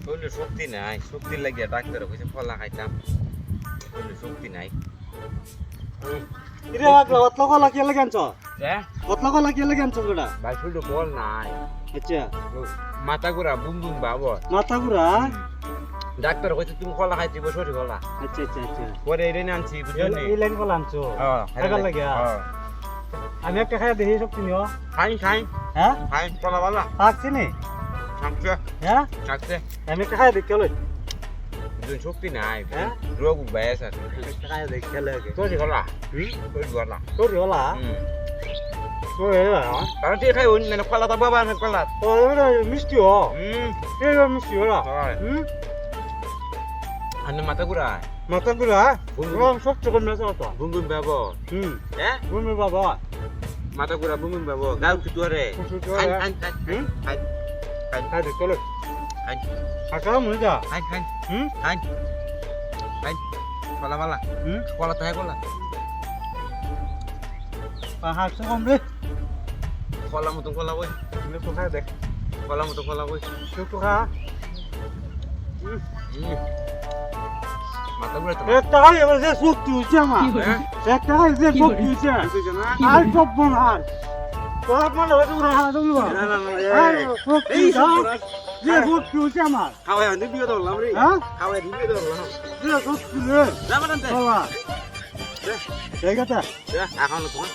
শরীরে শক্তি নাই, শক্তির লাগিয়া ডাক্তার কইছে কলা খাইতাম, শরীরে শক্তি নাই। ইরে আগলা অতলা কলা কি লাগে আনছ? হ্যাঁ অতলা কলা কি লাগে আনছ গোটা? ভাই শরীরে বল নাই, আচ্ছা মাথা ঘুরা বুম বুম বাবু। মাথা ঘুরা। ডাক্তার কইছে তুমি কলা খাইতে বসরি কলা। আচ্ছা আচ্ছা আচ্ছা পরে এনে আনছি বুঝলি। এই লাইন কলা আনছো? আগা লাগে। আমি একটা খাই দেখি সব চিনিও। খাই খাই হ্যাঁ খাই কলা বালা থাকছি নি? থাকছে হ্যাঁ থাকছে। আমি একটা খাই দেখি লই। দুই শক্তি নাই, হ্যাঁ রোগ বয়স আছে। একটা খাই দেখি লাগে। তোরি কলা তোরি কলা। তোর হলা? তোর হলা? কারণ তুই খাই ওই মানে কলা তো বাবা না কলা। ও মিষ্টি ও। এই মিষ্টি ওরা। হয় আনে মাথা ঘুরা মাথা ঘুরা? রং সব চকন মেসা তো। বুম বুম বাবু। হ্যাঁ বুমি বাবা। মাথা ঘুরা বুম বুম বাবু গাল কি তোরে খাই খাই খাই খাই খাই খাই দেখি লই। খাই আকা মুই যা। খাই খাই খাই খাই কলা বালা কলা তো হ্যাঁ কলা হাত কম রে। কলা মতো কলা বই তুমি তো খাই দেখ। কলা মতো কলা বই তুই তো খা। মাথা ঘুরা তো একটা খাই এবার যে শক্তি হইছে আমার। একটা খাই যে শক্তি হইছে। আর সব বন আর। তোর মানে হইছে ওরা হাত দিল। না না না আর শক্তি যে শক্তি হইছে আমার। খাওয়াই আনতে বিয়ে ধরলাম রে হ্যাঁ খাওয়াই বিয়ে ধরলাম যে শক্তি রে। যাবেন আনতে বাবা। ঠিক আছে। এখন তোমার